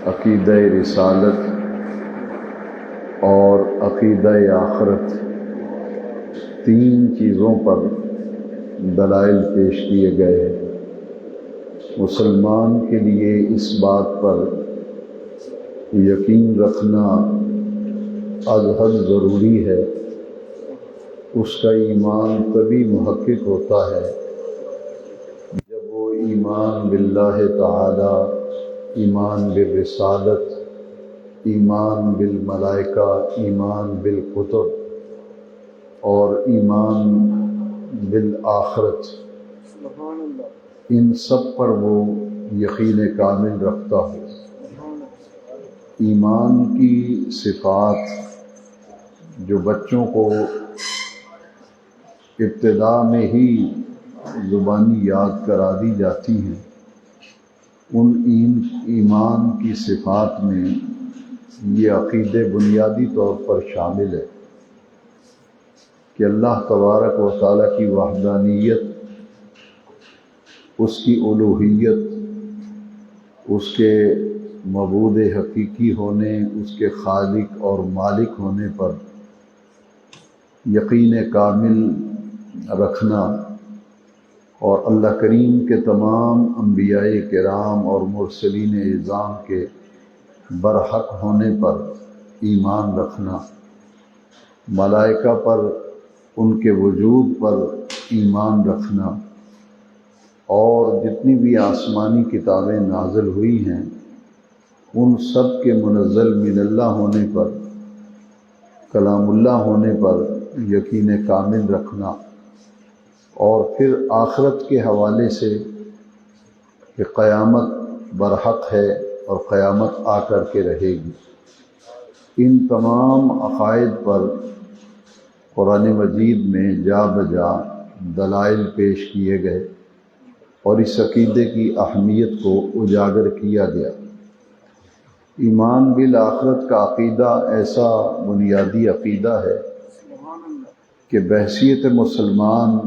عقیدہ رسالت اور عقیدہ آخرت تین چیزوں پر دلائل پیش کیے گئے ہیں۔ مسلمان کے لیے اس بات پر یقین رکھنا از حد ضروری ہے۔ اس کا ایمان تبھی محقق ہوتا ہے جب وہ ایمان باللہ تعالی، ایمان بالرسالت، ایمان بالملائکہ، ایمان بالکتب اور ایمان بالآخرت، ان سب پر وہ یقین کامل رکھتا ہو۔ ایمان کی صفات جو بچوں کو ابتدا میں ہی زبانی یاد کرا دی جاتی ہیں، ان ایمان کی صفات میں یہ عقیدے بنیادی طور پر شامل ہے کہ اللہ تبارک و تعالیٰ کی وحدانیت، اس کی الوہیت، اس کے معبود حقیقی ہونے، اس کے خالق اور مالک ہونے پر یقین کامل رکھنا، اور اللہ کریم کے تمام انبیاء کرام اور مرسلین اعظام کے برحق ہونے پر ایمان رکھنا، ملائکہ پر، ان کے وجود پر ایمان رکھنا، اور جتنی بھی آسمانی کتابیں نازل ہوئی ہیں ان سب کے منزل من اللہ ہونے پر، کلام اللہ ہونے پر یقین کامل رکھنا، اور پھر آخرت کے حوالے سے کہ قیامت برحق ہے اور قیامت آ کر کے رہے گی۔ ان تمام عقائد پر قرآن مجید میں جا بجا دلائل پیش کیے گئے اور اس عقیدے کی اہمیت کو اجاگر کیا گیا۔ ایمان بالآخرت کا عقیدہ ایسا بنیادی عقیدہ ہے کہ بحیثیت مسلمان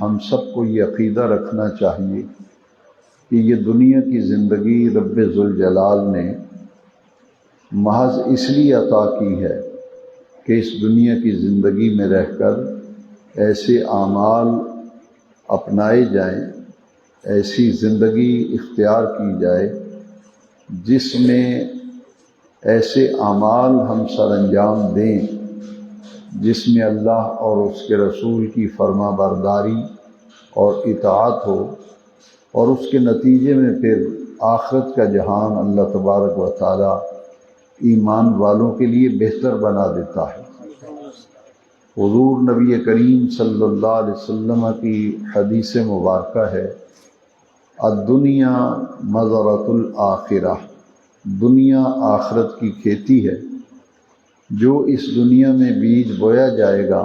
ہم سب کو یہ عقیدہ رکھنا چاہیے کہ یہ دنیا کی زندگی رب ذوالجلال نے محض اس لیے عطا کی ہے کہ اس دنیا کی زندگی میں رہ کر ایسے اعمال اپنائے جائیں، ایسی زندگی اختیار کی جائے جس میں ایسے اعمال ہم سر انجام دیں جس میں اللہ اور اس کے رسول کی فرما برداری اور اطاعت ہو، اور اس کے نتیجے میں پھر آخرت کا جہان اللہ تبارک و تعالی ایمان والوں کے لیے بہتر بنا دیتا ہے۔ حضور نبی کریم صلی اللہ علیہ وسلم کی حدیث مبارکہ ہے، الدنیا مزرعۃ الآخرہ، دنیا آخرت کی کھیتی ہے۔ جو اس دنیا میں بیج بویا جائے گا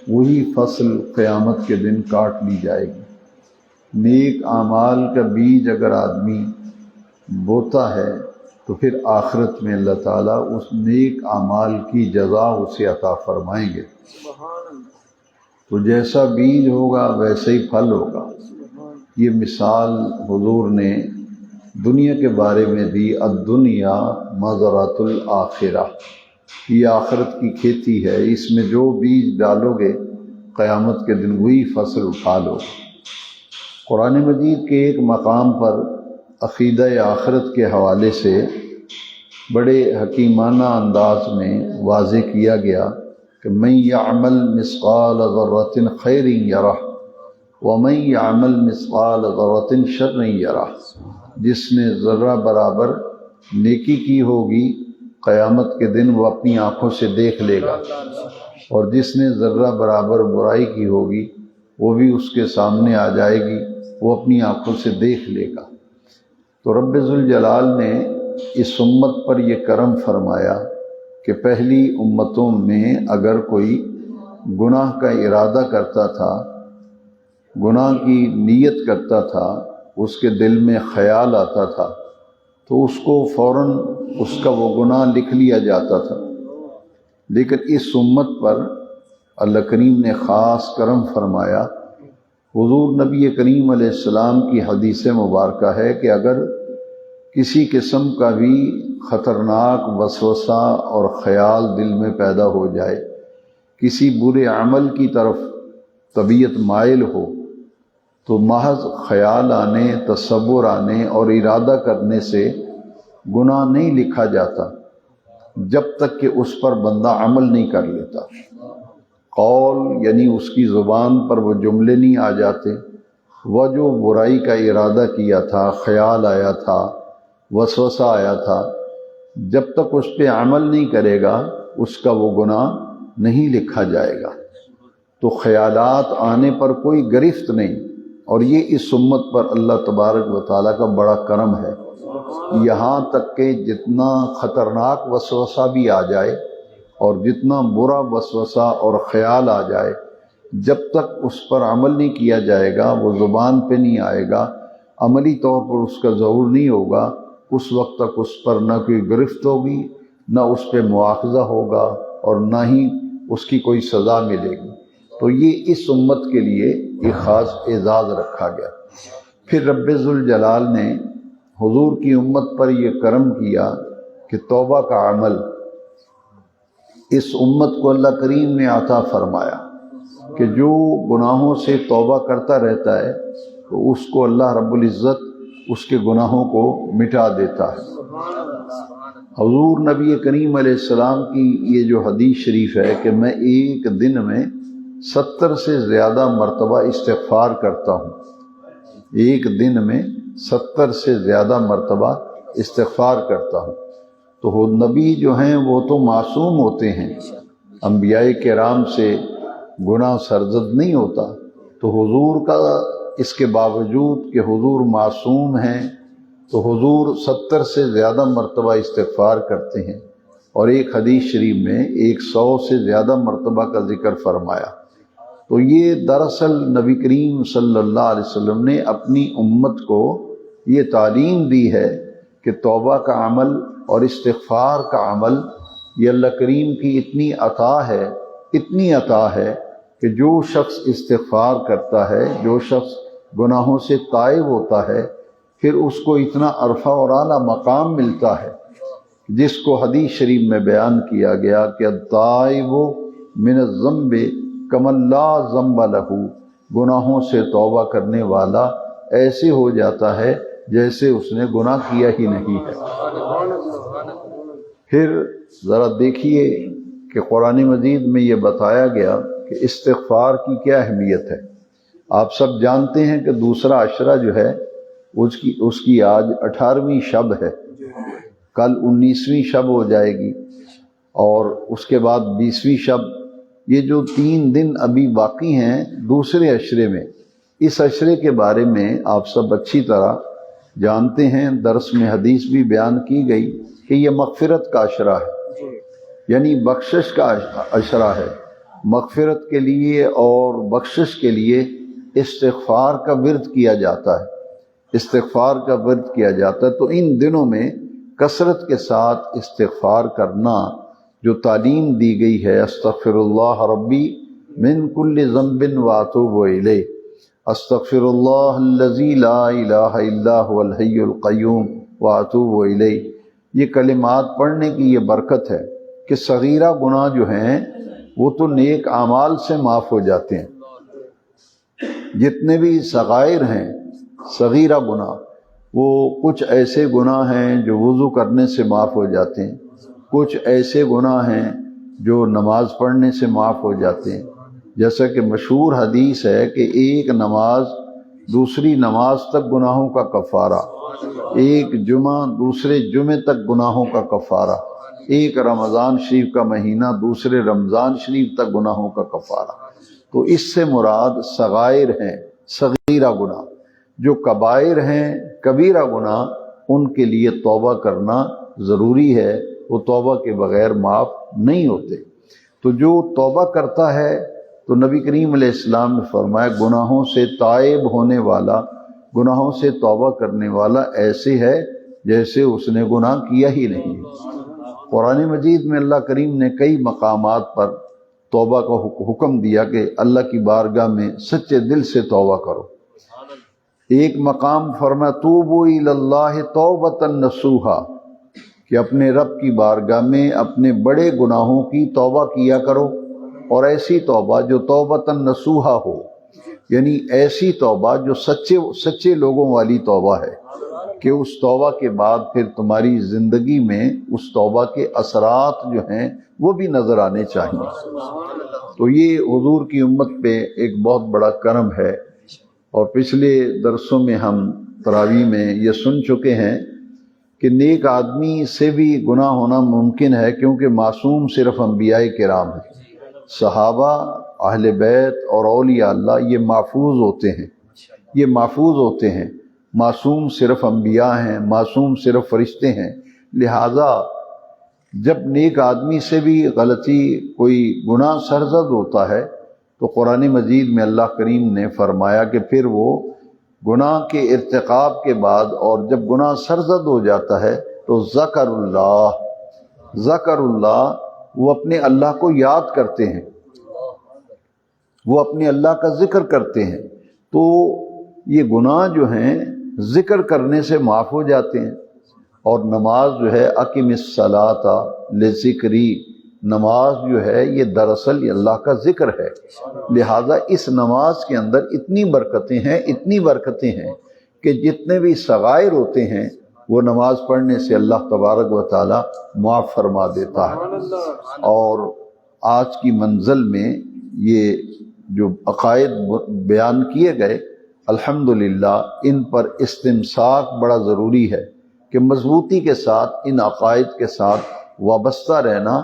وہی فصل قیامت کے دن کاٹ لی جائے گی۔ نیک اعمال کا بیج اگر آدمی بوتا ہے تو پھر آخرت میں اللہ تعالیٰ اس نیک اعمال کی جزا اسے عطا فرمائیں گے۔ تو جیسا بیج ہوگا ویسے ہی پھل ہوگا۔ یہ مثال حضور نے دنیا کے بارے میں دی، الدنیا مزرعۃ الآخرہ، یہ آخرت کی کھیتی ہے، اس میں جو بیج ڈالو گے قیامت کے دن وہی فصل اٹھا لو۔ قرآن مجید کے ایک مقام پر عقیدہ آخرت کے حوالے سے بڑے حکیمانہ انداز میں واضح کیا گیا کہ من یعمل مثقال ذرۃ خیر یرہ ومن یعمل مثقال ذرۃ شر یرہ، جس نے ذرہ برابر نیکی کی ہوگی قیامت کے دن وہ اپنی آنکھوں سے دیکھ لے گا، اور جس نے ذرہ برابر برائی کی ہوگی وہ بھی اس کے سامنے آ جائے گی، وہ اپنی آنکھوں سے دیکھ لے گا۔ تو رب ذوالجلال نے اس امت پر یہ کرم فرمایا کہ پہلی امتوں میں اگر کوئی گناہ کا ارادہ کرتا تھا، گناہ کی نیت کرتا تھا، اس کے دل میں خیال آتا تھا تو اس کو فوراً اس کا وہ گناہ لکھ لیا جاتا تھا۔ لیکن اس امت پر اللہ کریم نے خاص کرم فرمایا حضور نبی کریم علیہ السلام کی حدیث مبارکہ ہے کہ اگر کسی قسم کا بھی خطرناک وسوسہ اور خیال دل میں پیدا ہو جائے، کسی برے عمل کی طرف طبیعت مائل ہو، تو محض خیال آنے، تصور آنے اور ارادہ کرنے سے گناہ نہیں لکھا جاتا جب تک کہ اس پر بندہ عمل نہیں کر لیتا۔ قول یعنی اس کی زبان پر وہ جملے نہیں آ جاتے، وہ جو برائی کا ارادہ کیا تھا، خیال آیا تھا، وسوسہ آیا تھا، جب تک اس پہ عمل نہیں کرے گا اس کا وہ گناہ نہیں لکھا جائے گا۔ تو خیالات آنے پر کوئی گرفت نہیں، اور یہ اس امت پر اللہ تبارک و تعالیٰ کا بڑا کرم ہے۔ یہاں تک کہ جتنا خطرناک وسوسہ بھی آ جائے اور جتنا برا وسوسہ اور خیال آ جائے، جب تک اس پر عمل نہیں کیا جائے گا، وہ زبان پہ نہیں آئے گا، عملی طور پر اس کا ظہور نہیں ہوگا، اس وقت تک اس پر نہ کوئی گرفت ہوگی، نہ اس پہ مواخذہ ہوگا، اور نہ ہی اس کی کوئی سزا ملے گی۔ تو یہ اس امت کے لیے ایک خاص اعزاز رکھا گیا۔ پھر رب ذوالجلال نے حضور کی امت پر یہ کرم کیا کہ توبہ کا عمل اس امت کو اللہ کریم نے عطا فرمایا کہ جو گناہوں سے توبہ کرتا رہتا ہے تو اس کو اللہ رب العزت اس کے گناہوں کو مٹا دیتا ہے۔ حضور نبی کریم علیہ السلام کی یہ جو حدیث شریف ہے کہ میں ایک دن میں 70 سے زیادہ مرتبہ استغفار کرتا ہوں، ایک دن میں 70 سے زیادہ مرتبہ استغفار کرتا ہوں۔ تو نبی جو ہیں وہ تو معصوم ہوتے ہیں، انبیاء کرام سے گناہ سرزد نہیں ہوتا، تو حضور کا اس کے باوجود کہ حضور معصوم ہیں تو حضور 70 سے زیادہ مرتبہ استغفار کرتے ہیں، اور ایک حدیث شریف میں 100 سے زیادہ مرتبہ کا ذکر فرمایا۔ تو یہ دراصل نبی کریم صلی اللہ علیہ وسلم نے اپنی امت کو یہ تعلیم دی ہے کہ توبہ کا عمل اور استغفار کا عمل یہ اللہ کریم کی اتنی عطا ہے کہ جو شخص استغفار کرتا ہے، جو شخص گناہوں سے تائب ہوتا ہے، پھر اس کو اتنا عرفہ اور اعلیٰ مقام ملتا ہے جس کو حدیث شریف میں بیان کیا گیا کہ التائب من الذنب کمن لا ذنب لہ، گناہوں سے توبہ کرنے والا ایسے ہو جاتا ہے جیسے اس نے گناہ کیا ہی نہیں ہے۔ پھر ذرا دیکھیے کہ قرآن مجید میں یہ بتایا گیا کہ استغفار کی کیا اہمیت ہے۔ آپ سب جانتے ہیں کہ دوسرا عشرہ جو ہے اس کی آج 18ویں شب ہے، کل 19ویں شب ہو جائے گی، اور اس کے بعد 20ویں شب۔ یہ جو 3 دن ابھی باقی ہیں دوسرے عشرے میں، اس عشرے کے بارے میں آپ سب اچھی طرح جانتے ہیں، درس میں حدیث بھی بیان کی گئی کہ یہ مغفرت کا عشرہ ہے، یعنی بخشش کا عشرہ ہے۔ مغفرت کے لیے اور بخشش کے لیے استغفار کا ورد کیا جاتا ہے، استغفار کا ورد کیا جاتا ہے۔ تو ان دنوں میں کثرت کے ساتھ استغفار کرنا جو تعلیم دی گئی ہے، استغفر اللہ ربی من کل ذنب واتوب الیہ، استغفر اللہ الذی لا الہ الا هو الحی القیوم واتوب الیہ، یہ کلمات پڑھنے کی یہ برکت ہے کہ صغیرہ گناہ جو ہیں وہ تو نیک اعمال سے معاف ہو جاتے ہیں، جتنے بھی صغائر ہیں صغیرہ گناہ، وہ کچھ ایسے گناہ ہیں جو وضو کرنے سے معاف ہو جاتے ہیں، کچھ ایسے گناہ ہیں جو نماز پڑھنے سے معاف ہو جاتے ہیں۔ جیسا کہ مشہور حدیث ہے کہ ایک نماز دوسری نماز تک گناہوں کا کفارہ، ایک جمعہ دوسرے جمعے تک گناہوں کا کفارہ، ایک رمضان شریف کا مہینہ دوسرے رمضان شریف تک گناہوں کا کفارہ۔ تو اس سے مراد صغائر ہیں، صغیرہ گناہ۔ جو کبائر ہیں، کبیرہ گناہ، ان کے لیے توبہ کرنا ضروری ہے، وہ توبہ کے بغیر معاف نہیں ہوتے۔ تو جو توبہ کرتا ہے تو نبی کریم علیہ السلام نے فرمایا گناہوں سے تائب ہونے والا، گناہوں سے توبہ کرنے والا ایسے ہے جیسے اس نے گناہ کیا ہی نہیں۔ قرآن مجید میں اللہ کریم نے کئی مقامات پر توبہ کا حکم دیا کہ اللہ کی بارگاہ میں سچے دل سے توبہ کرو۔ ایک مقام فرمایا توبوا الی اللہ توبۃ نصوحا، کہ اپنے رب کی بارگاہ میں اپنے بڑے گناہوں کی توبہ کیا کرو، اور ایسی توبہ جو توبۃ نصوحا ہو، یعنی ایسی توبہ جو سچے لوگوں والی توبہ ہے، کہ اس توبہ کے بعد پھر تمہاری زندگی میں اس توبہ کے اثرات جو ہیں وہ بھی نظر آنے چاہیے۔ تو یہ حضور کی امت پہ ایک بہت بڑا کرم ہے، اور پچھلے درسوں میں ہم تراویح میں یہ سن چکے ہیں کہ نیک آدمی سے بھی گناہ ہونا ممکن ہے، کیونکہ معصوم صرف انبیاء کرام ہیں۔ صحابہ، اہل بیت اور اولیاء اللہ یہ محفوظ ہوتے ہیں، معصوم صرف انبیاء ہیں، معصوم صرف فرشتے ہیں۔ لہٰذا جب نیک آدمی سے بھی غلطی، کوئی گناہ سرزد ہوتا ہے، تو قرآن مجید میں اللہ کریم نے فرمایا کہ پھر وہ گناہ کے ارتکاب کے بعد، اور جب گناہ سرزد ہو جاتا ہے تو ذکر اللہ، وہ اپنے اللہ کو یاد کرتے ہیں، وہ اپنے اللہ کا ذکر کرتے ہیں، تو یہ گناہ جو ہیں ذکر کرنے سے معاف ہو جاتے ہیں۔ اور نماز جو ہے اقم الصلاۃ لذکری، نماز جو ہے یہ دراصل اللہ کا ذکر ہے، لہذا اس نماز کے اندر اتنی برکتیں ہیں کہ جتنے بھی صغائر ہوتے ہیں وہ نماز پڑھنے سے اللہ تبارک و تعالی معاف فرما دیتا ہے۔ اور آج کی منزل میں یہ جو عقائد بیان کیے گئے، الحمدللہ ان پر استمساک بڑا ضروری ہے، کہ مضبوطی کے ساتھ ان عقائد کے ساتھ وابستہ رہنا،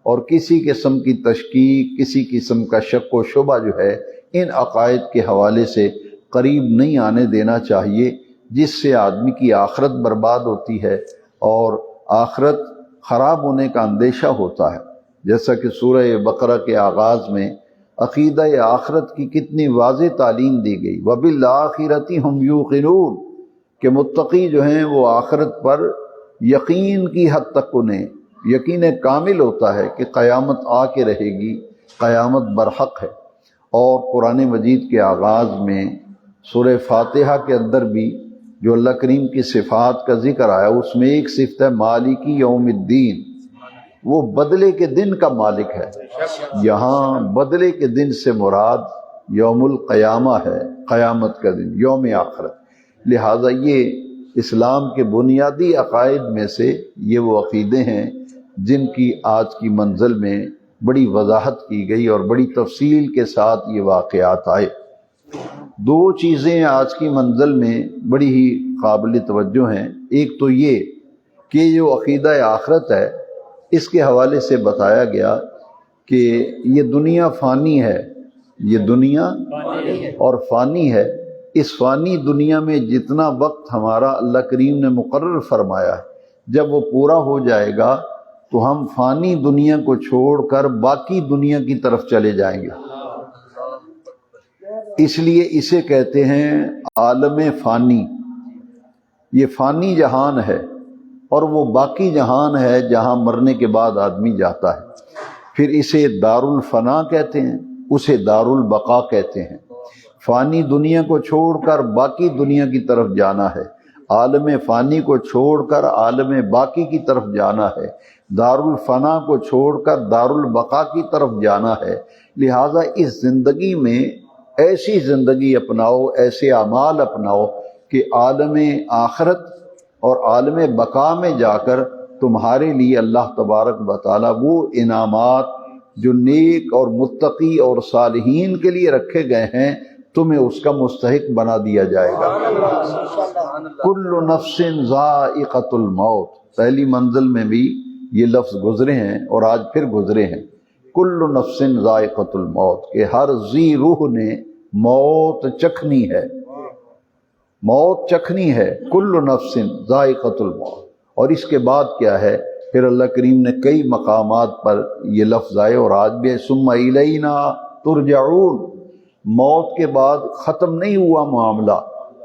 اور کسی قسم کی تشکیک، کسی قسم کا شک و شبہ جو ہے ان عقائد کے حوالے سے قریب نہیں آنے دینا چاہیے، جس سے آدمی کی آخرت برباد ہوتی ہے اور آخرت خراب ہونے کا اندیشہ ہوتا ہے۔ جیسا کہ سورہ بقرہ کے آغاز میں عقیدہ آخرت کی کتنی واضح تعلیم دی گئی، وَبِالْآخِرَةِ هُمْ يُوقِنُونَ، کہ متقی جو ہیں وہ آخرت پر یقین کی حد تک انہیں یقین کامل ہوتا ہے کہ قیامت آ کے رہے گی، قیامت برحق ہے۔ اور قرآن مجید کے آغاز میں سورہ فاتحہ کے اندر بھی جو اللہ کریم کی صفات کا ذکر آیا، اس میں ایک صفت ہے مالکی یوم الدین، وہ بدلے کے دن کا مالک ہے۔ یہاں بدلے کے دن سے مراد یوم القیامہ ہے، قیامت کا دن، یوم آخرت۔ لہٰذا یہ اسلام کے بنیادی عقائد میں سے یہ وہ عقیدے ہیں جن کی آج کی منزل میں بڑی وضاحت کی گئی اور بڑی تفصیل کے ساتھ یہ واقعات آئے۔ دو چیزیں آج کی منزل میں بڑی ہی قابل توجہ ہیں۔ ایک تو یہ کہ جو عقیدہ آخرت ہے، اس کے حوالے سے بتایا گیا کہ یہ دنیا فانی ہے، یہ دنیا اور فانی ہے۔ اس فانی دنیا میں جتنا وقت ہمارا اللہ کریم نے مقرر فرمایا ہے، جب وہ پورا ہو جائے گا تو ہم فانی دنیا کو چھوڑ کر باقی دنیا کی طرف چلے جائیں گے۔ اس لیے اسے کہتے ہیں عالم فانی۔ یہ فانی جہان ہے، اور وہ باقی جہان ہے جہاں مرنے کے بعد آدمی جاتا ہے۔ پھر اسے دار الفنا کہتے ہیں، اسے دار البقا کہتے ہیں۔ فانی دنیا کو چھوڑ کر باقی دنیا کی طرف جانا ہے، عالم فانی کو چھوڑ کر عالم باقی کی طرف جانا ہے، دار الفنا کو چھوڑ کر دار البقا کی طرف جانا ہے۔ لہٰذا اس زندگی میں ایسی زندگی اپناؤ، ایسے اعمال اپناؤ کہ عالم آخرت اور عالم بقا میں جا کر تمہارے لیے اللہ تبارک و تعالیٰ وہ انعامات جو نیک اور متقی اور صالحین کے لیے رکھے گئے ہیں، تمہیں اس کا مستحق بنا دیا جائے گا۔ کل نفس ذائقۃ الموت، پہلی منزل میں بھی یہ لفظ گزرے ہیں اور آج پھر گزرے ہیں۔ کل نفس ذائقۃ الموت، کہ ہر ذی روح نے موت چکھنی ہے، موت چکھنی ہے۔ کل نفس ذائقۃ الموت۔ اور اس کے بعد کیا ہے؟ پھر اللہ کریم نے کئی مقامات پر یہ لفظ آئے، اور آج بھی ثم الینا ترجعون۔ موت کے بعد ختم نہیں ہوا معاملہ،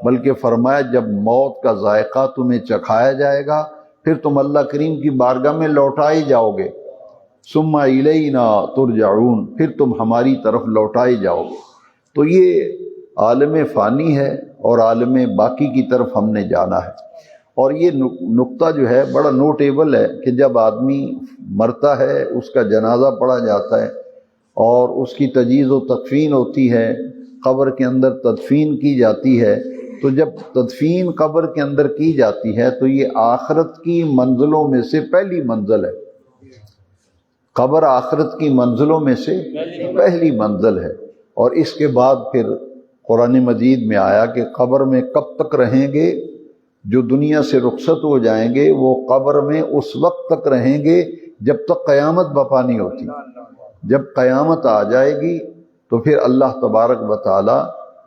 بلکہ فرمایا جب موت کا ذائقہ تمہیں چکھایا جائے گا، پھر تم اللہ کریم کی بارگاہ میں لوٹائے جاؤ گے۔ ثم الینا ترجعون، پھر تم ہماری طرف لوٹائے جاؤ گے۔ تو یہ عالم فانی ہے اور عالم باقی کی طرف ہم نے جانا ہے۔ اور یہ نقطہ جو ہے بڑا نوٹیبل ہے کہ جب آدمی مرتا ہے اس کا جنازہ پڑھا جاتا ہے اور اس کی تجہیز و تکفین ہوتی ہے، قبر کے اندر تدفین کی جاتی ہے، تو جب تدفین قبر کے اندر کی جاتی ہے تو یہ آخرت کی منزلوں میں سے پہلی منزل ہے۔ قبر آخرت کی منزلوں میں سے پہلی منزل ہے۔ اور اس کے بعد پھر قرآن مجید میں آیا کہ قبر میں کب تک رہیں گے؟ جو دنیا سے رخصت ہو جائیں گے وہ قبر میں اس وقت تک رہیں گے جب تک قیامت برپا نہیں ہوتی۔ جب قیامت آ جائے گی تو پھر اللہ تبارک و تعالی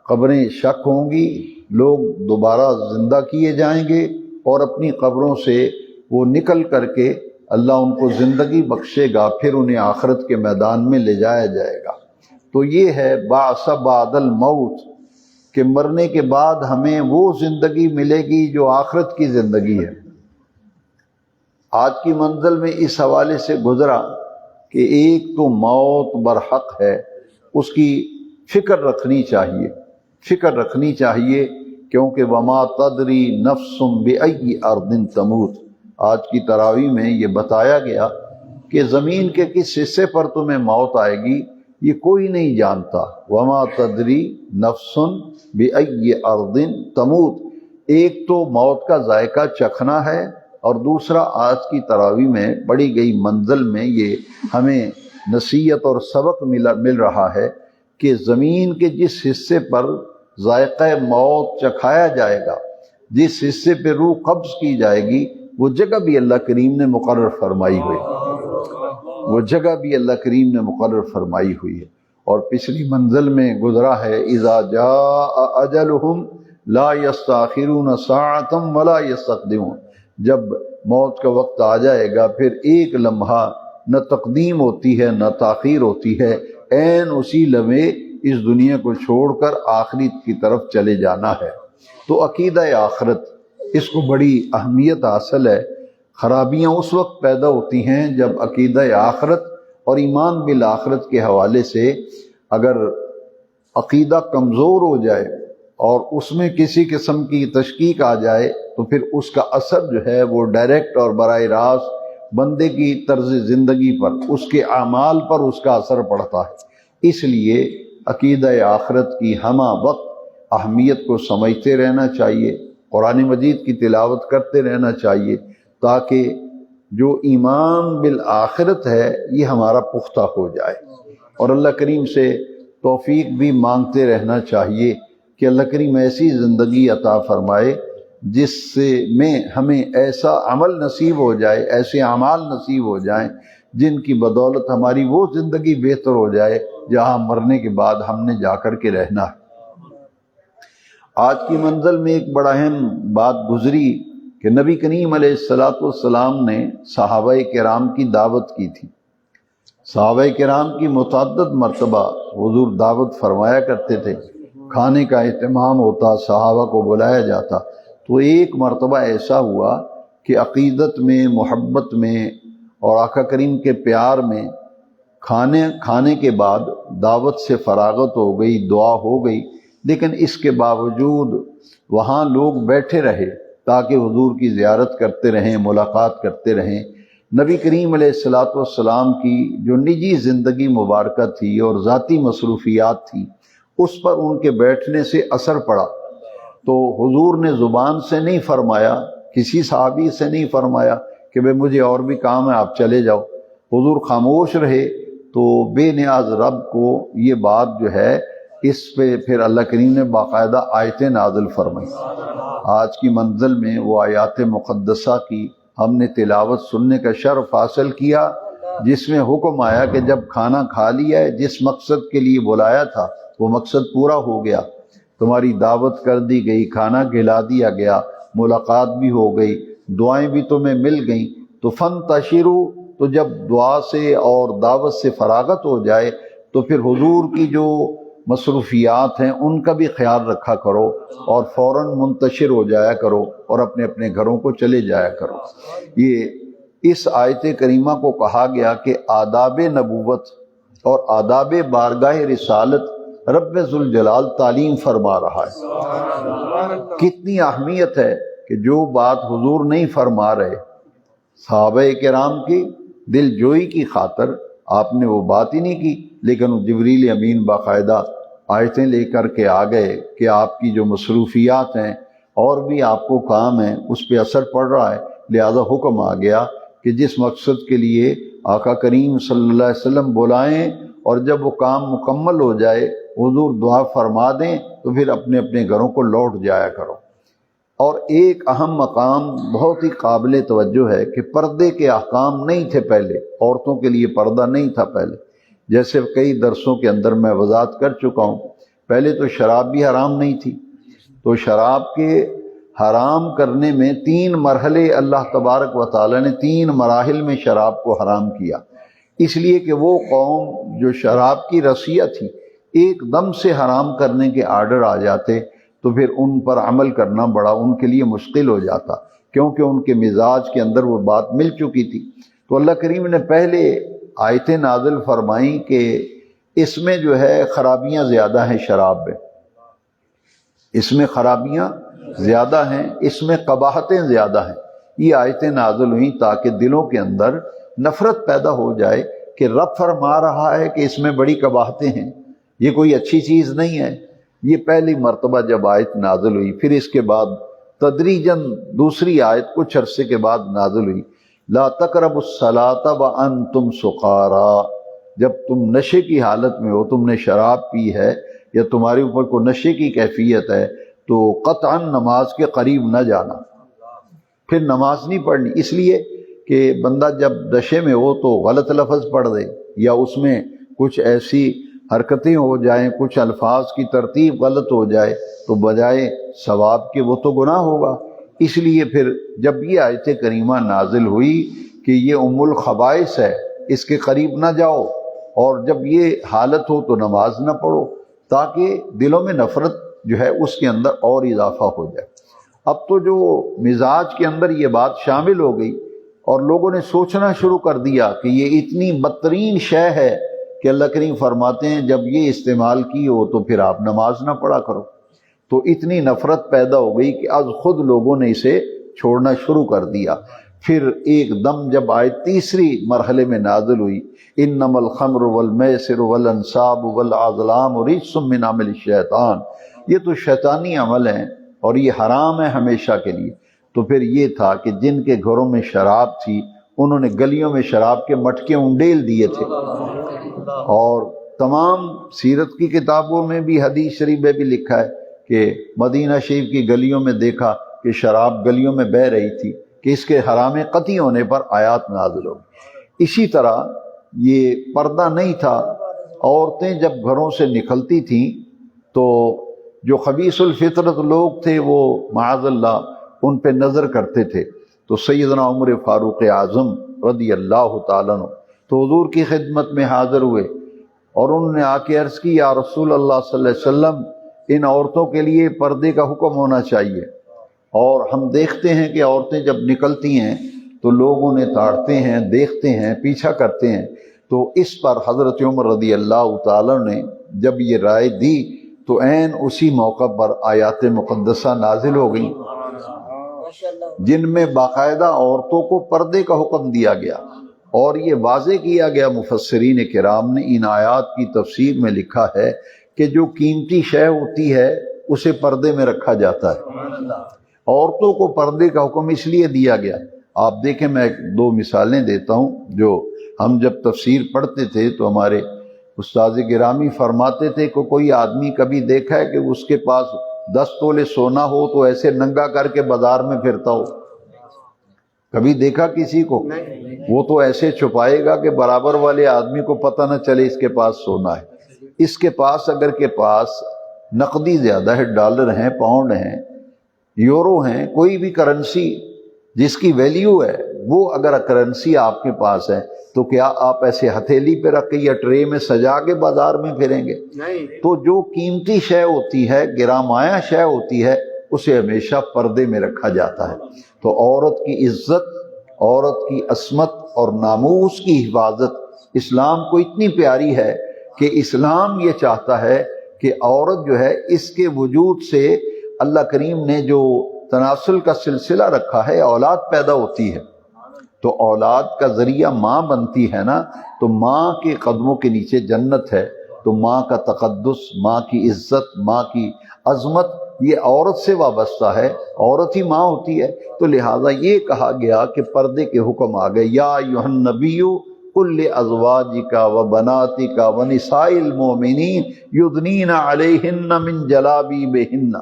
قبریں شق ہوں گی، لوگ دوبارہ زندہ کیے جائیں گے اور اپنی قبروں سے وہ نکل کر کے اللہ ان کو زندگی بخشے گا، پھر انہیں آخرت کے میدان میں لے جایا جائے گا۔ تو یہ ہے بعث بعد الموت، کہ مرنے کے بعد ہمیں وہ زندگی ملے گی جو آخرت کی زندگی ہے۔ آج کی منزل میں اس حوالے سے گزرا کہ ایک تو موت برحق ہے، اس کی فکر رکھنی چاہیے، فکر رکھنی چاہیے، کیونکہ وما تدری نفس بأی ارض تموت۔ آج کی تراویح میں یہ بتایا گیا کہ زمین کے کس حصے پر تمہیں موت آئے گی یہ کوئی نہیں جانتا۔ وما تدری نفس بأی ارض تموت، ایک تو موت کا ذائقہ چکھنا ہے، اور دوسرا آج کی تراویح میں پڑھی گئی منزل میں یہ ہمیں نصیحت اور سبق مل رہا ہے کہ زمین کے جس حصے پر ذائقہ موت چکھایا جائے گا، جس حصے پہ روح قبض کی جائے گی، وہ جگہ بھی اللہ کریم نے مقرر فرمائی ہوئی، وہ جگہ بھی اللہ کریم نے مقرر فرمائی ہوئی ہے۔ اور پچھلی منزل میں گزرا ہے اذا جاء اجلہم لا یستاخرون ساعۃ ولا یستقدمون، جب موت کا وقت آ جائے گا پھر ایک لمحہ نہ تقدیم ہوتی ہے نہ تاخیر ہوتی ہے، عین اسی لمحے اس دنیا کو چھوڑ کر آخرت کی طرف چلے جانا ہے۔ تو عقیدہ آخرت، اس کو بڑی اہمیت حاصل ہے۔ خرابیاں اس وقت پیدا ہوتی ہیں جب عقیدہ آخرت اور ایمان بالآخرت کے حوالے سے اگر عقیدہ کمزور ہو جائے اور اس میں کسی قسم کی تشکیک آ جائے تو پھر اس کا اثر جو ہے وہ ڈائریکٹ اور براہ راست بندے کی طرز زندگی پر، اس کے اعمال پر اس کا اثر پڑتا ہے۔ اس لیے عقیدہ آخرت کی ہمہ وقت اہمیت کو سمجھتے رہنا چاہیے، قرآن مجید کی تلاوت کرتے رہنا چاہیے، تاکہ جو ایمان بالآخرت ہے یہ ہمارا پختہ ہو جائے۔ اور اللہ کریم سے توفیق بھی مانگتے رہنا چاہیے کہ اللہ کریم ایسی زندگی عطا فرمائے جس سے میں ہمیں ایسا عمل نصیب ہو جائے، ایسے اعمال نصیب ہو جائیں جن کی بدولت ہماری وہ زندگی بہتر ہو جائے جہاں مرنے کے بعد ہم نے جا کر کے رہنا ہے۔ آج کی منزل میں ایک بڑا اہم بات گزری کہ نبی کریم علیہ السلام نے صحابہ کرام کی دعوت کی تھی۔ صحابہ کرام کی متعدد مرتبہ حضور دعوت فرمایا کرتے تھے، کھانے کا اہتمام ہوتا، صحابہ کو بلایا جاتا۔ تو ایک مرتبہ ایسا ہوا کہ عقیدت میں، محبت میں اور آقا کریم کے پیار میں کھانے کے بعد دعوت سے فراغت ہو گئی، دعا ہو گئی، لیکن اس کے باوجود وہاں لوگ بیٹھے رہے تاکہ حضور کی زیارت کرتے رہیں، ملاقات کرتے رہیں۔ نبی کریم علیہ السلام کی جو نجی زندگی مبارکہ تھی اور ذاتی مصروفیات تھی، اس پر ان کے بیٹھنے سے اثر پڑا۔ تو حضور نے زبان سے نہیں فرمایا، کسی صحابی سے نہیں فرمایا کہ بھئی مجھے اور بھی کام ہے آپ چلے جاؤ۔ حضور خاموش رہے تو بے نیاز رب کو یہ بات جو ہے اس پہ پھر اللہ کریم نے باقاعدہ آیتیں نازل فرمائی۔ آج کی منزل میں وہ آیات مقدسہ کی ہم نے تلاوت سننے کا شرف حاصل کیا، جس میں حکم آیا کہ جب کھانا کھا لیا ہے، جس مقصد کے لیے بلایا تھا وہ مقصد پورا ہو گیا، تمہاری دعوت کر دی گئی، کھانا کھلا دیا گیا، ملاقات بھی ہو گئی، دعائیں بھی تمہیں مل گئیں، تو فانتشروا، تو جب دعا سے اور دعوت سے فراغت ہو جائے تو پھر حضور کی جو مصروفیات ہیں ان کا بھی خیال رکھا کرو اور فوراً منتشر ہو جایا کرو اور اپنے اپنے گھروں کو چلے جایا کرو۔ یہ اس آیت کریمہ کو کہا گیا کہ آداب نبوت اور آداب بارگاہ رسالت رب ذوالجلال تعلیم فرما رہا ہے۔ کتنی اہمیت ہے کہ جو بات حضور نہیں فرما رہے، صحابہ کرام کی دل جوئی کی خاطر آپ نے وہ بات ہی نہیں کی، لیکن جبریل امین باقاعدہ آیتیں لے کر کے آ گئے کہ آپ کی جو مصروفیات ہیں اور بھی آپ کو کام ہے اس پہ اثر پڑ رہا ہے، لہذا حکم آ گیا کہ جس مقصد کے لیے آقا کریم صلی اللہ علیہ وسلم بلائیں اور جب وہ کام مکمل ہو جائے حضور دعا فرما دیں تو پھر اپنے اپنے گھروں کو لوٹ جایا کرو۔ اور ایک اہم مقام بہت ہی قابل توجہ ہے کہ پردے کے احکام نہیں تھے پہلے، عورتوں کے لیے پردہ نہیں تھا پہلے، جیسے کئی درسوں کے اندر میں وضاحت کر چکا ہوں۔ پہلے تو شراب بھی حرام نہیں تھی، تو شراب کے حرام کرنے میں 3 مرحلے اللہ تبارک و تعالی نے 3 مراحل میں شراب کو حرام کیا، اس لیے کہ وہ قوم جو شراب کی رسیہ تھی ایک دم سے حرام کرنے کے آرڈر آ جاتے تو پھر ان پر عمل کرنا بڑا ان کے لیے مشکل ہو جاتا، کیونکہ ان کے مزاج کے اندر وہ بات مل چکی تھی۔ تو اللہ کریم نے پہلے آیتیں نازل فرمائیں کہ اس میں جو ہے خرابیاں زیادہ ہیں، شراب میں اس میں خرابیاں زیادہ ہیں، اس میں قباحتیں زیادہ ہیں۔ یہ آیتیں نازل ہوئیں تاکہ دلوں کے اندر نفرت پیدا ہو جائے کہ رب فرما رہا ہے کہ اس میں بڑی قباحتیں ہیں، یہ کوئی اچھی چیز نہیں ہے۔ یہ پہلی مرتبہ جب آیت نازل ہوئی، پھر اس کے بعد تدریجاً دوسری آیت کچھ عرصے کے بعد نازل ہوئی، لا تقربوا الصلاۃ وانتم سقارا، جب تم نشے کی حالت میں ہو، تم نے شراب پی ہے یا تمہارے اوپر کوئی نشے کی کیفیت ہے تو قطعاً نماز کے قریب نہ جانا، پھر نماز نہیں پڑھنی، اس لیے کہ بندہ جب نشے میں ہو تو غلط لفظ پڑھ دے یا اس میں کچھ ایسی حرکتیں ہو جائیں، کچھ الفاظ کی ترتیب غلط ہو جائے تو بجائے ثواب کے وہ تو گناہ ہوگا۔ اس لیے پھر جب یہ آیت کریمہ نازل ہوئی کہ یہ ام الخبائث ہے، اس کے قریب نہ جاؤ، اور جب یہ حالت ہو تو نماز نہ پڑھو، تاکہ دلوں میں نفرت جو ہے اس کے اندر اور اضافہ ہو جائے۔ اب تو جو مزاج کے اندر یہ بات شامل ہو گئی اور لوگوں نے سوچنا شروع کر دیا کہ یہ اتنی بدترین شے ہے کہ اللہ کریم فرماتے ہیں جب یہ استعمال کی ہو تو پھر آپ نماز نہ پڑھا کرو، تو اتنی نفرت پیدا ہو گئی کہ از خود لوگوں نے اسے چھوڑنا شروع کر دیا۔ پھر ایک دم جب آیت تیسری مرحلے میں نازل ہوئی، انما الخمر والمیسر والانصاب والازلام رجس من عمل الشیطان، یہ تو شیطانی عمل ہیں اور یہ حرام ہے ہمیشہ کے لیے، تو پھر یہ تھا کہ جن کے گھروں میں شراب تھی انہوں نے گلیوں میں شراب کے مٹکے انڈیل دیے تھے، اور تمام سیرت کی کتابوں میں بھی حدیث شریف میں بھی لکھا ہے کہ مدینہ شریف کی گلیوں میں دیکھا کہ شراب گلیوں میں بہہ رہی تھی کہ اس کے حرام قطعی ہونے پر آیات نازل ہو۔ اسی طرح یہ پردہ نہیں تھا، عورتیں جب گھروں سے نکلتی تھیں تو جو خبیث الفطرت لوگ تھے وہ معاذ اللہ ان پہ نظر کرتے تھے، تو سیدنا عمر فاروق اعظم رضی اللہ تعالیٰ عنہ تو حضور کی خدمت میں حاضر ہوئے اور انہوں نے آ کے عرض کی، یا رسول اللہ صلی اللہ علیہ وسلم، ان عورتوں کے لیے پردے کا حکم ہونا چاہیے، اور ہم دیکھتے ہیں کہ عورتیں جب نکلتی ہیں تو لوگ انہیں تاڑتے ہیں، دیکھتے ہیں، پیچھا کرتے ہیں، تو اس پر حضرت عمر رضی اللہ تعالیٰ نے جب یہ رائے دی تو عین اسی موقع پر آیات مقدسہ نازل ہو گئیں جن میں باقاعدہ عورتوں کو پردے کا حکم دیا گیا، اور یہ واضح کیا گیا، مفسرین کرام نے ان آیات کی تفسیر میں لکھا ہے کہ جو قیمتی شے ہوتی ہے اسے پردے میں رکھا جاتا ہے۔ عورتوں کو پردے کا حکم اس لیے دیا گیا، آپ دیکھیں میں 2 مثالیں دیتا ہوں، جو ہم جب تفسیر پڑھتے تھے تو ہمارے استاد گرامی فرماتے تھے کہ کوئی آدمی کبھی دیکھا ہے کہ اس کے پاس 10 تولے سونا ہو تو ایسے ننگا کر کے بازار میں پھرتا ہو؟ کبھی دیکھا کسی کو؟ وہ تو ایسے چھپائے گا کہ برابر والے آدمی کو پتہ نہ چلے اس کے پاس سونا ہے۔ اس کے پاس اگر کے پاس نقدی زیادہ ہے، ڈالر ہیں، پاؤنڈ ہیں، یورو ہیں، کوئی بھی کرنسی جس کی ویلیو ہے، وہ اگر کرنسی آپ کے پاس ہے تو کیا آپ ایسے ہتھیلی پہ رکھ کے یا ٹرے میں سجا کے بازار میں پھریں گے؟ تو جو قیمتی شے ہوتی ہے، گرامایا شے ہوتی ہے، اسے ہمیشہ پردے میں رکھا جاتا ہے۔ تو عورت کی عزت عورت کی عصمت اور ناموس کی حفاظت اسلام کو اتنی پیاری ہے کہ اسلام یہ چاہتا ہے کہ عورت جو ہے اس کے وجود سے اللہ کریم نے جو تناسل کا سلسلہ رکھا ہے، اولاد پیدا ہوتی ہے، تو اولاد کا ذریعہ ماں بنتی ہے نا، تو ماں کے قدموں کے نیچے جنت ہے، تو ماں کا تقدس، ماں کی عزت، ماں کی عظمت یہ عورت سے وابستہ ہے، عورت ہی ماں ہوتی ہے۔ تو لہٰذا یہ کہا گیا کہ پردے کے حکم آ گئے، یا ایھا النبی قل لازواجک وبناتک ونساء المؤمنین یدنین علیہن من جلابیبہن۔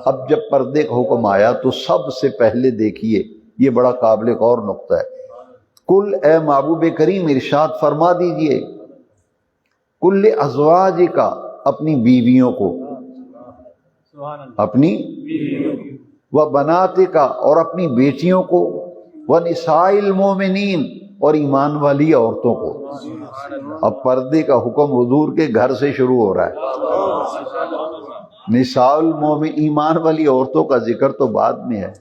اب جب پردے کا حکم آیا تو سب سے پہلے دیکھیے، یہ بڑا قابل غور نقطہ ہے، کل اے محبوب کریم ارشاد فرما دیجئے، کل ازواجک اپنی بیویوں کو، اپنی و بناتک اور اپنی بیٹیوں کو، و نساء المؤمنین اور ایمان والی عورتوں کو۔ اب پردے کا حکم حضور کے گھر سے شروع ہو رہا ہے، نساء المؤمن ایمان والی عورتوں کا ذکر تو بعد میں ہے،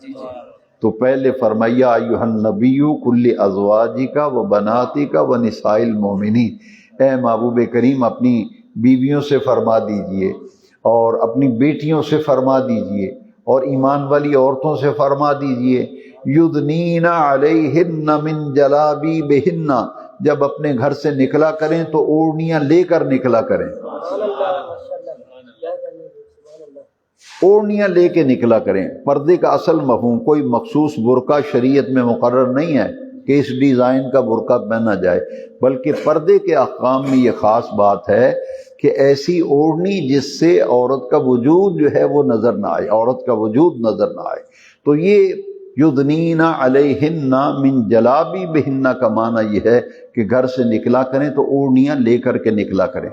تو پہلے فرمایا ایھا النبی کل ازواجک و بناتک و نساء المؤمنین، اے محبوب کریم اپنی بیویوں سے فرما دیجئے اور اپنی بیٹیوں سے فرما دیجئے اور ایمان والی عورتوں سے فرما دیجئے، یدنین علیہن من جلابیبہن، جب اپنے گھر سے نکلا کریں تو اوڑھنیاں لے کر نکلا کریں، اوڑھنیاں لے کے نکلا کریں۔ پردے کا اصل مفہوم کوئی مخصوص برقع شریعت میں مقرر نہیں ہے کہ اس ڈیزائن کا برقع پہنا جائے، بلکہ پردے کے احکام میں یہ خاص بات ہے کہ ایسی اوڑھنی جس سے عورت کا وجود جو ہے وہ نظر نہ آئے، عورت کا وجود نظر نہ آئے۔ تو یہ یدنین علیہن من جلابیبہن کا معنی یہ ہے کہ گھر سے نکلا کریں تو اوڑھنیاں لے کر کے نکلا کریں۔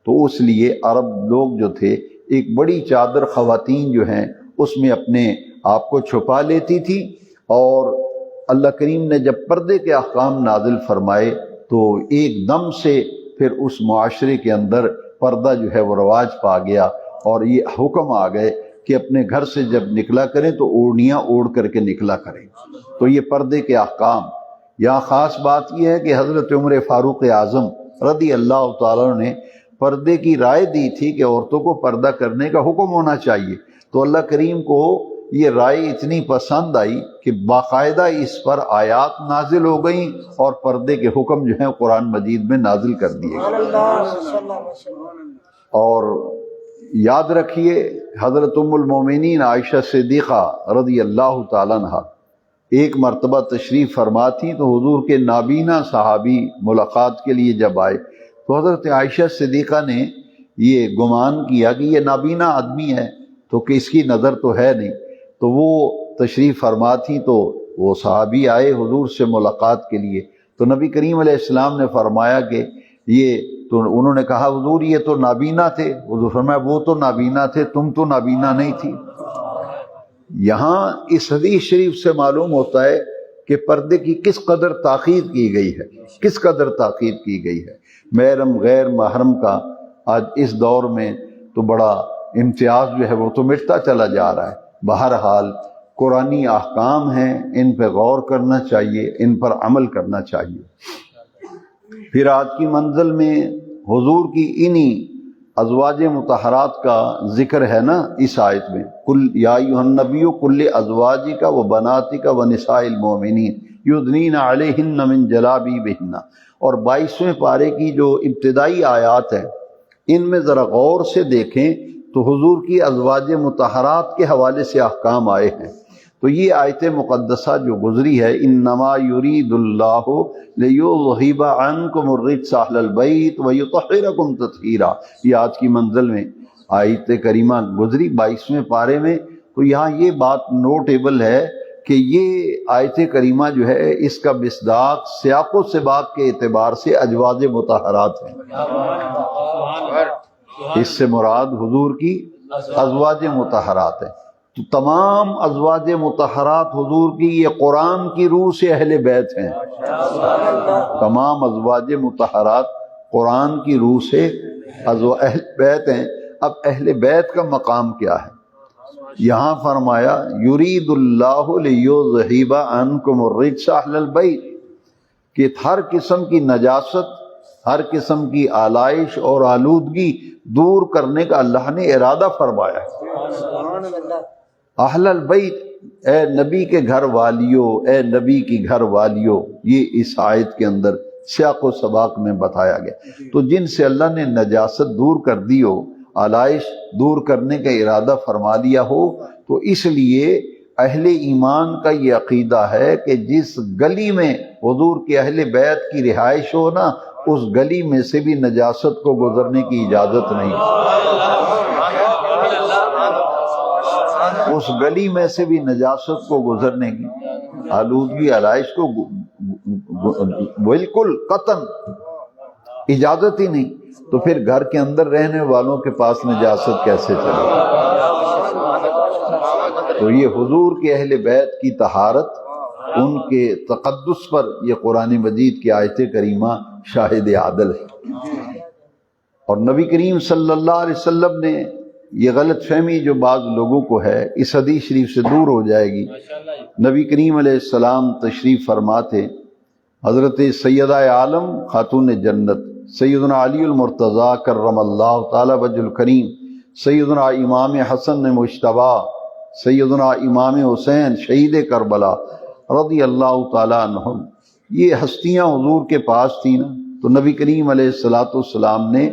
تو اس لیے عرب لوگ جو تھے ایک بڑی چادر خواتین جو ہیں اس میں اپنے آپ کو چھپا لیتی تھی، اور اللہ کریم نے جب پردے کے احکام نازل فرمائے تو ایک دم سے پھر اس معاشرے کے اندر پردہ جو ہے وہ رواج پا گیا، اور یہ حکم آ گئے کہ اپنے گھر سے جب نکلا کریں تو اوڑھنیاں اوڑھ کر کے نکلا کریں۔ تو یہ پردے کے احکام۔ یہاں خاص بات یہ ہے کہ حضرت عمر فاروق اعظم رضی اللہ تعالیٰ نے پردے کی رائے دی تھی کہ عورتوں کو پردہ کرنے کا حکم ہونا چاہیے، تو اللہ کریم کو یہ رائے اتنی پسند آئی کہ باقاعدہ اس پر آیات نازل ہو گئیں اور پردے کے حکم جو ہیں قرآن مجید میں نازل کر دیے گئے۔ اور یاد رکھیے حضرت ام المومنین عائشہ صدیقہ رضی اللہ تعالیٰ عنہا ایک مرتبہ تشریف فرما تھی، تو حضور کے نابینا صحابی ملاقات کے لیے جب آئے تو حضرت عائشہ صدیقہ نے یہ گمان کیا کہ یہ نابینا آدمی ہے تو کہ اس کی نظر تو ہے نہیں، تو وہ تشریف فرما تھی تو وہ صحابی آئے حضور سے ملاقات کے لیے، تو نبی کریم علیہ السلام نے فرمایا کہ یہ تو، انہوں نے کہا حضور یہ تو نابینا تھے، حضور فرمایا وہ تو نابینا تھے، تم تو نابینا نہیں تھی۔ یہاں اس حدیث شریف سے معلوم ہوتا ہے کہ پردے کی کس قدر تاکید کی گئی ہے، کس قدر تاکید کی گئی ہے۔ محرم غیر محرم کا آج اس دور میں تو بڑا امتیاز جو ہے وہ تو مٹتا چلا جا رہا ہے۔ بہرحال قرآنی احکام ہیں، ان پہ غور کرنا چاہیے، ان پر عمل کرنا چاہیے۔ پھر آج کی منزل میں حضور کی انہی ازواج مطہرات کا ذکر ہے نا اس آیت میں، کل یا ایھا النبی کل ازواجک و بناتک و نساء المؤمنین یدنین علیہن من جلابیبہن، اور 22ویں پارے کی جو ابتدائی آیات ہیں ان میں ذرا غور سے دیکھیں تو حضور کی ازواج مطہرات کے حوالے سے احکام آئے ہیں۔ تو یہ آیت مقدسہ جو گزری ہے، انما یرید اللہ لیذھب عنکم الرجس اہل البیت ویطہرکم تطہیرا، یہ آج کی منزل میں آیت کریمہ گزری 22ویں پارے میں۔ تو یہاں یہ بات نوٹیبل ہے کہ یہ آیت کریمہ جو ہے اس کا مصداق سیاق و سباق کے اعتبار سے ازواج مطہرات ہیں، اس سے مراد حضور کی ازواج مطہرات ہیں۔ تو تمام ازواج مطہرات حضور کی یہ قرآن کی روح سے اہل بیت ہیں، تمام ازواج مطہرات قرآن کی روح سے اہل بیت ہیں۔ اب اہل بیت کا مقام کیا ہے؟ یہاں فرمایا یرید اللہ لیذہب عنکم الرجس اہل البیت، کہ ہر قسم کی نجاست، ہر قسم کی آلائش اور آلودگی دور کرنے کا اللہ نے ارادہ فرمایا ہے۔ اہل البیت، اے نبی کے گھر والیو، اے نبی کی گھر والیو، یہ اس آیت کے اندر سیاق و سباق میں بتایا گیا۔ تو جن سے اللہ نے نجاست دور کر دی ہو، آلائش دور کرنے کا ارادہ فرما لیا ہو، تو اس لیے اہل ایمان کا یہ عقیدہ ہے کہ جس گلی میں حضور کے اہل بیت کی رہائش ہو نا، اس گلی میں سے بھی نجاست کو گزرنے کی اجازت نہیں، اس گلی میں سے بھی نجاست کو گزرنے کی، آلودگی آلائش کو بالکل قطعاً اجازت ہی نہیں۔ تو پھر گھر کے اندر رہنے والوں کے پاس نجاست کیسے چلے؟ تو یہ حضور کے اہل بیت کی طہارت، ان کے تقدس پر یہ قرآن مجید کی آیت کریمہ شاہد عادل ہے۔ اور نبی کریم صلی اللہ علیہ وسلم نے یہ غلط فہمی جو بعض لوگوں کو ہے، اس حدیث شریف سے دور ہو جائے گی۔ نبی کریم علیہ السلام تشریف فرماتے، حضرت سیدہ عالم خاتون جنت سیدنا علی المرتضیٰ کرم اللہ تعالی وجہ الکریم، سیدنا امام حسن مجتبیٰ، سیدنا امام حسین شہید کربلا رضی اللہ تعالیٰ عنہم، یہ ہستیاں حضور کے پاس تھیں نا۔ تو نبی کریم علیہ السلام نے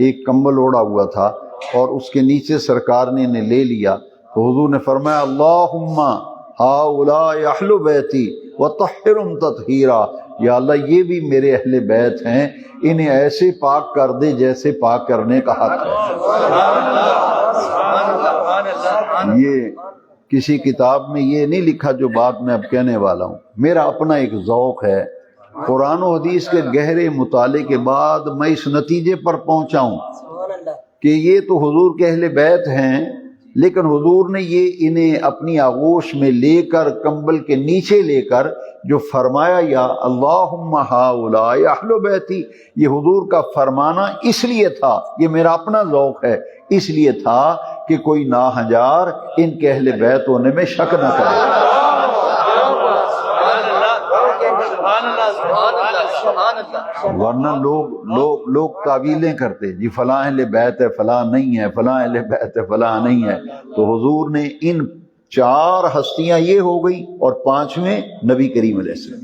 ایک کمبل اوڑا ہوا تھا اور اس کے نیچے سرکار نے انہیں لے لیا، تو حضور نے فرمایا اللہم ہؤلاء اہل بیتی وطہرہم تطہیرا، یا اللہ یہ بھی میرے اہل بیت ہیں، انہیں ایسے پاک کر دے جیسے پاک کرنے کا حق ہے۔ یہ کسی کتاب میں یہ نہیں لکھا جو بات میں اب کہنے والا ہوں، میرا اپنا ایک ذوق ہے۔ قرآن و حدیث کے گہرے مطالعے کے بعد میں اس نتیجے پر پہنچا ہوں کہ یہ تو حضور کے اہل بیت ہیں، لیکن حضور نے یہ انہیں اپنی آغوش میں لے کر، کمبل کے نیچے لے کر جو فرمایا یا اللہم ہؤلاء اہل بیتی، یہ حضور کا فرمانا اس لیے تھا، یہ میرا اپنا ذوق ہے، اس لیے تھا کہ کوئی ناہنجار ان کے اہل بیت ہونے میں شک نہ کرے۔ ورنہ لوگ تعویلیں کرتے، جی فلاں اہل بیت ہے فلاں نہیں ہے، فلاں اہل بیت ہے فلاں نہیں ہے۔ تو حضور نے ان 4 ہستیاں یہ ہو گئی اور 5ویں نبی کریم علیہ السلام۔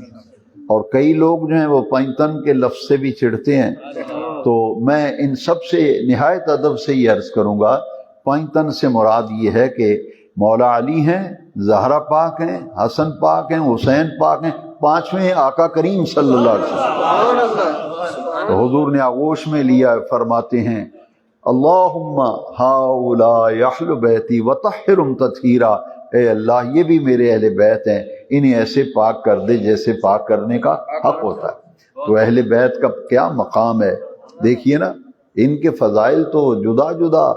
اور کئی لوگ جو ہیں وہ پینتن کے لفظ سے بھی چڑھتے ہیں، تو میں ان سب سے نہایت ادب سے یہ عرض کروں گا، پینتن سے مراد یہ ہے کہ مولا علی ہیں، زہرا پاک ہیں، حسن پاک ہیں، حسین پاک ہیں، 5ویں آقا کریم صلی اللہ علیہ وسلم۔ تو حضور نے آغوش میں لیا، فرماتے ہیں اللہم ہؤلاء اہل بیتی وطہرہم تطہیرا، اے اللہ یہ بھی میرے اہل بیت ہیں، انہیں ایسے پاک کر دے جیسے پاک کرنے کا حق ہوتا ہے۔ تو اہل بیت کا کیا مقام ہے، دیکھیے نا، ان کے فضائل تو جدا جدا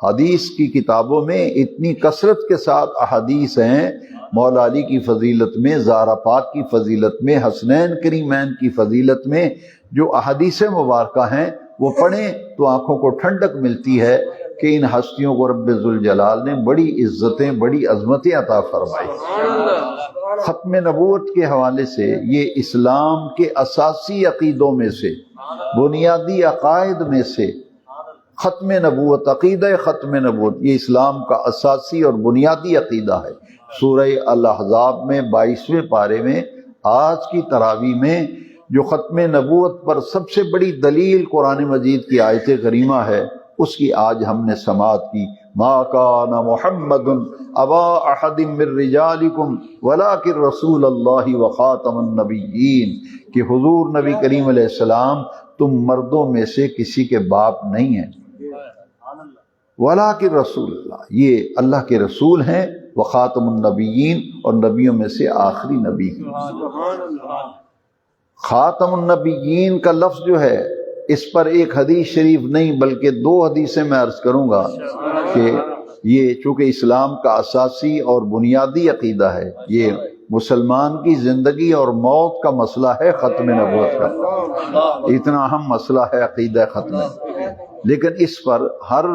حدیث کی کتابوں میں اتنی کثرت کے ساتھ احادیث ہیں، مولا علی کی فضیلت میں، زہرا پاک کی فضیلت میں، حسنین کریمین کی فضیلت میں، جو احادیث مبارکہ ہیں وہ پڑھیں تو آنکھوں کو ٹھنڈک ملتی ہے کہ ان ہستیوں کو رب ذوالجلال نے بڑی عزتیں، بڑی عظمتیں عطا فرمائی۔ ختم نبوت کے حوالے سے یہ اسلام کے اساسی عقیدوں میں سے، بنیادی عقائد میں سے ختم نبوت، عقیدہ ختم نبوت، یہ اسلام کا اساسی اور بنیادی عقیدہ ہے۔ سورہ الاحزاب میں 22ویں پارے میں آج کی تراویح میں جو ختم نبوت پر سب سے بڑی دلیل قرآن مجید کی آیت کریمہ ہے، اس کی آج ہم نے سماعت کی۔ ما کان محمد ابا احد من رجالکم ولکن رسول اللہ وخاتم النبیین، کہ حضور نبی کریم علیہ السلام تم مردوں میں سے کسی کے باپ نہیں ہیں، ولیکن رسول اللہ، یہ اللہ کے رسول ہیں، وخاتم النبیین، اور نبیوں میں سے آخری نبی ہیں۔ خاتم النبیین کا لفظ جو ہے، اس پر ایک حدیث شریف نہیں بلکہ 2 حدیثیں میں عرض کروں گا کہ یہ چونکہ اسلام کا اساسی اور بنیادی عقیدہ ہے، یہ مسلمان کی زندگی اور موت کا مسئلہ ہے، ختم نبوت کا اتنا اہم مسئلہ ہے عقیدہ ختم، لیکن اس پر ہر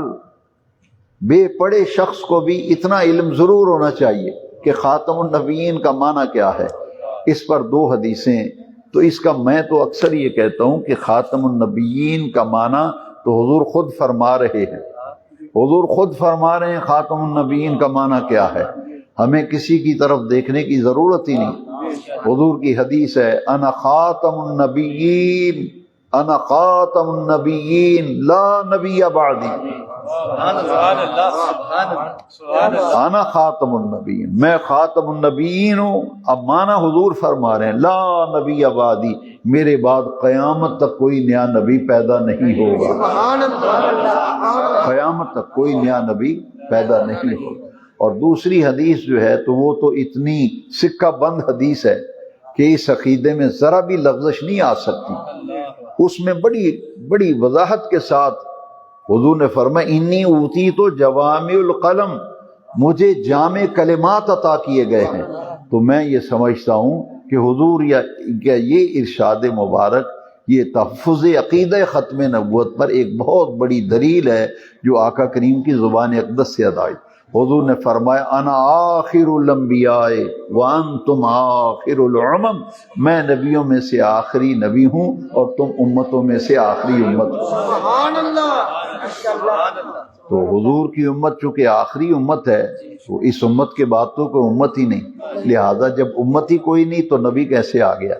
بے پڑھے شخص کو بھی اتنا علم ضرور ہونا چاہیے کہ خاتم النبیین کا معنی کیا ہے۔ اس پر دو حدیثیں، تو اس کا میں تو اکثر یہ کہتا ہوں کہ خاتم النبیین کا معنی تو حضور خود فرما رہے ہیں، حضور خود فرما رہے ہیں خاتم النبیین کا معنی کیا ہے، ہمیں کسی کی طرف دیکھنے کی ضرورت ہی نہیں۔ حضور کی حدیث ہے انا خاتم النبیین، انا خاتم النبیین لا نبی بعدی، انا خاتم النبیین، میں خاتم النبیین ہوں۔ اب معنی حضور فرما رہے ہیں لا نبی بعدی، میرے بعد قیامت تک کوئی نیا نبی پیدا نہیں ہوگا، قیامت تک کوئی نیا نبی پیدا نہیں ہوگا۔ اور دوسری حدیث جو ہے تو وہ تو اتنی سکہ بند حدیث ہے کہ اس عقیدے میں ذرا بھی لغزش نہیں آ سکتی۔ اس میں بڑی وضاحت کے ساتھ حضور نے فرمایا انی اوتی تو جوامع القلم، مجھے جامع کلمات عطا کیے گئے ہیں۔ تو میں یہ سمجھتا ہوں کہ حضور یا یہ ارشاد مبارک یہ تحفظ عقیدہ ختم نبوت پر ایک بہت بڑی دلیل ہے جو آقا کریم کی زبان اقدس سے ادا ہوئی۔ حضور نے فرمایا انا آخر الانبیاء وانتم آخر الامم، میں نبیوں میں سے آخری نبی ہوں اور تم امتوں میں سے آخری امت ہو۔ سبحان اللہ۔ تو حضور کی امت چونکہ آخری امت ہے تو اس امت کے بعد تو کوئی امت ہی نہیں، لہذا جب امت ہی کوئی نہیں تو نبی کیسے آ گیا؟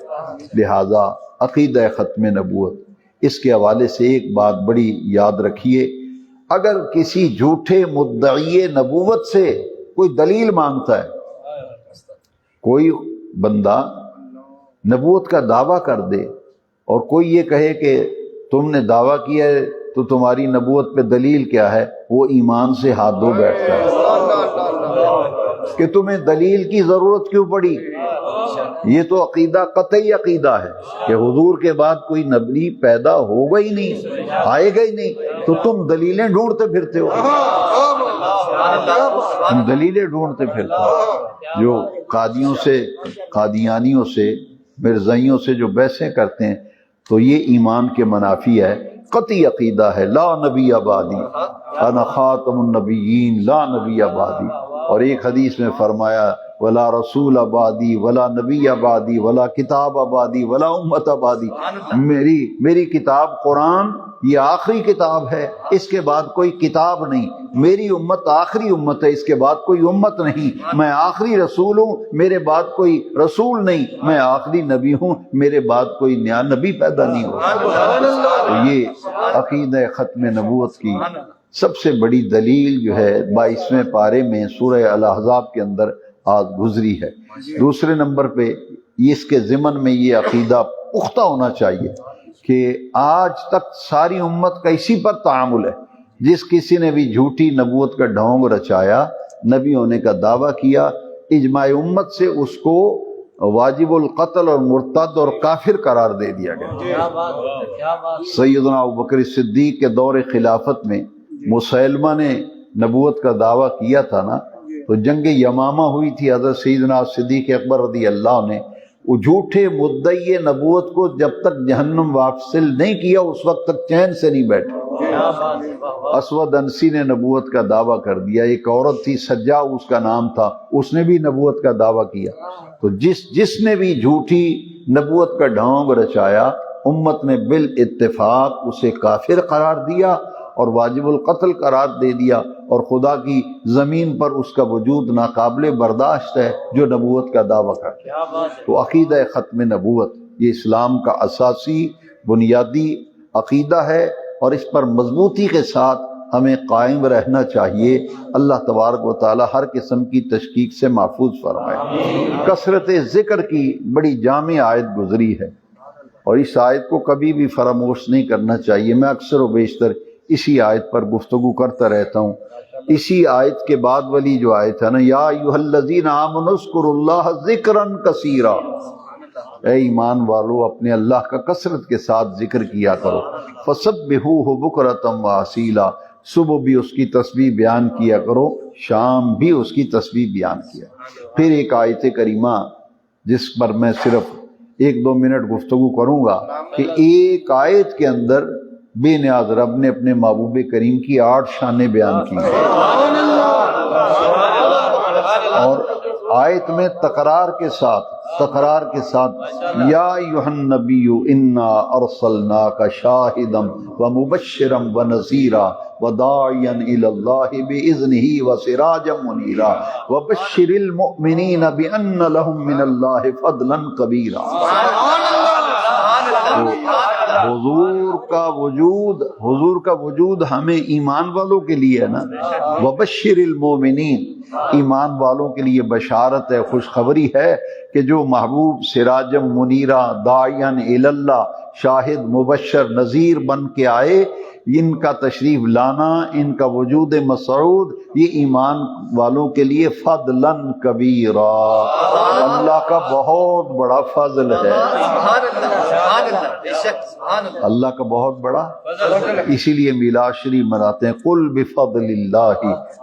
لہذا عقیدہ ختم نبوت، اس کے حوالے سے ایک بات بڑی یاد رکھیے، اگر کسی جھوٹے مدعی نبوت سے کوئی دلیل مانگتا ہے، کوئی بندہ نبوت کا دعویٰ کر دے اور کوئی یہ کہے کہ تم نے دعویٰ کیا ہے تو تمہاری نبوت پہ دلیل کیا ہے، وہ ایمان سے ہاتھ دھو بیٹھتا ہے کہ تمہیں دلیل کی ضرورت کیوں پڑی؟ یہ تو عقیدہ قطعی عقیدہ ہے کہ حضور کے بعد کوئی نبی پیدا ہوگا ہی نہیں، آئے گا ہی نہیں، تو تم دلیلیں ڈھونڈتے پھرتے ہو، تم دلیلیں ڈھونڈتے پھرتے ہو۔ جو قادیانیوں سے مرزائیوں سے جو بحثیں کرتے ہیں تو یہ ایمان کے منافی ہے، قطعی عقیدہ ہے لا نبی بعدی، انا خاتم النبیین لا نبی بعدی۔ اور ایک حدیث میں فرمایا ولا رسول بعدی ولا نبی بعدی ولا کتاب بعدی ولا امت بعدی، میری کتاب قرآن یہ آخری کتاب ہے، اس کے بعد کوئی کتاب نہیں، میری امت آخری امت ہے، اس کے بعد کوئی امت نہیں، میں آخری رسول ہوں، میرے بعد کوئی رسول نہیں، میں آخری نبی ہوں، میرے بعد کوئی نیا نبی پیدا نہیں ہوگا۔ تو یہ عقیدہ ختم نبوت کی سب سے بڑی دلیل جو ہے 22ویں پارے میں سورہ الاحزاب کے اندر آج گزری ہے۔ دوسرے نمبر پہ اس کے ضمن میں یہ عقیدہ پختہ ہونا چاہیے کہ آج تک ساری امت کا اسی پر تعامل ہے، جس کسی نے بھی جھوٹی نبوت کا ڈھونگ رچایا، نبی ہونے کا دعویٰ کیا، اجماع امت سے اس کو واجب القتل اور مرتد اور کافر قرار دے دیا گیا۔ سیدنا ابوبکر صدیق کے دور خلافت میں مسلمہ نے نبوت کا دعویٰ کیا تھا نا، تو جنگ یمامہ ہوئی تھی، حضرت سیدنا صدیق اکبر رضی اللہ نے وہ جھوٹے مدعی نبوت کو جب تک جہنم واصل نہیں کیا اس وقت تک چین سے نہیں بیٹھے۔ اسود انسی نے نبوت کا دعویٰ کر دیا، ایک عورت تھی سجا اس کا نام تھا، اس نے بھی نبوت کا دعویٰ کیا۔ تو جس نے بھی جھوٹی نبوت کا ڈھونگ رچایا، امت نے بالاتفاق اسے کافر قرار دیا اور واجب القتل قرار دے دیا، اور خدا کی زمین پر اس کا وجود ناقابل برداشت ہے جو نبوت کا دعویٰ کرتا ہے۔ تو عقیدہ ختم نبوت یہ اسلام کا اساسی بنیادی عقیدہ ہے اور اس پر مضبوطی کے ساتھ ہمیں قائم رہنا چاہیے۔ اللہ تبارک و تعالی ہر قسم کی تشکیک سے محفوظ فرمائے۔ کثرت ذکر کی بڑی جامع آیت گزری ہے اور اس آیت کو کبھی بھی فراموش نہیں کرنا چاہیے۔ میں اکثر و بیشتر اسی آیت پر گفتگو کرتا رہتا ہوں۔ اسی آیت کے بعد والی جو آیت ہے نا، یا ایھا الذین آمنوا اذکروا اللہ ذکرا کثیرا، اے ایمان والو اپنے اللہ کا کثرت کے ساتھ ذکر کیا کرو، فسبحوہ بکرۃ واصیلا، صبح بھی اس کی تسبیح بیان کیا کرو، شام بھی اس کی تسبیح بیان کیا۔ پھر ایک آیت کریمہ جس پر میں صرف 1-2 منٹ گفتگو کروں گا کہ ایک آیت کے اندر بے نیاز رب نے اپنے محبوب کریم کی 8 شانیں بیان کی ہیں، اور آیت میں تکرار کے ساتھ یا ایھا النبی انا ارسلناک شاہدا ومبشرا ونذیرا وداعیا الی اللہ باذنہ وسراجا منیرا وبشر المؤمنین بان لهم من اللہ فضلا کبیرا۔ حضور کا وجود ہمیں ایمان والوں کے لیے ہے نا، وبشر المؤمنین، ایمان والوں کے لیے بشارت ہے، خوشخبری ہے کہ جو محبوب سراجم منیرہ داعیاً الی اللہ، شاہد مبشر نذیر بن کے آئے، ان کا تشریف لانا، ان کا وجود مسعود، یہ ایمان والوں کے لیے فضلاً کبیرا، اللہ کا بہت بڑا فضل ہے، اللہ کا بہت بڑا، اسی لیے میلاد شریف مناتے ہیں، قل بفضل اللہ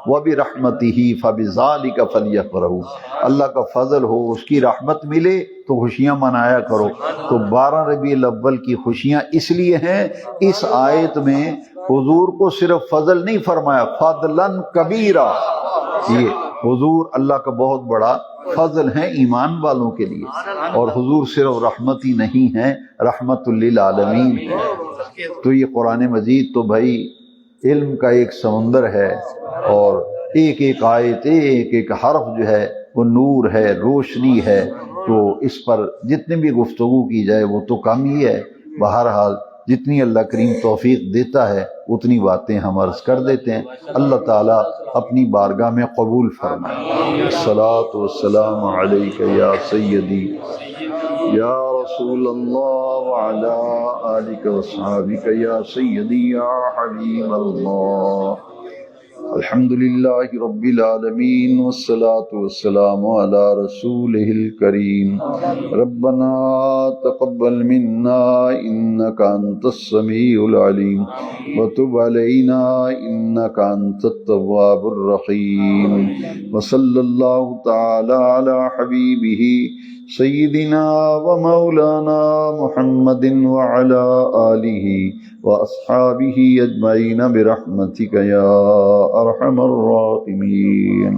وبرحمتہ فبذلک فلیفرحوا، اللہ کا فضل ہو، اس کی رحمت ملے تو خوشیاں منایا کرو۔ تو 12 ربیع الاول کی خوشیاں اس لیے ہیں، اس آیت میں حضور کو صرف فضل نہیں فرمایا، فضلاً کبیرا، یہ حضور اللہ کا بہت بڑا فضل ہیں ایمان والوں کے لیے، اور حضور صرف رحمت ہی نہیں ہیں، رحمت للعالمین ہے۔ تو یہ قرآن مجید تو بھائی علم کا ایک سمندر ہے، اور ایک ایک آیت، ایک ایک حرف جو ہے وہ نور ہے، روشنی ہے، تو اس پر جتنی بھی گفتگو کی جائے وہ تو کم ہی ہے۔ بہرحال جتنی اللہ کریم توفیق دیتا ہے اتنی باتیں ہم عرض کر دیتے ہیں، اللہ تعالیٰ اپنی بارگاہ میں قبول فرمائے۔ الصلاۃ والسلام علیک یا سیدی یا رسول اللہ وعلی آلک وصحابک یا سیدی یا حبیب اللہ۔ الحمدللہ رب العالمین والصلاة والسلام علی رسولہ الکریم۔ ربنا تقبل منا انک انت السمیع العلیم وتب علینا انک انت التواب الرحیم، وصلی اللہ تعالی علی حبیبہ سیدنا و مولانا محمد وعلی آلہ واصحابہ اجمعین برحمتک یا ارحم الراحمین۔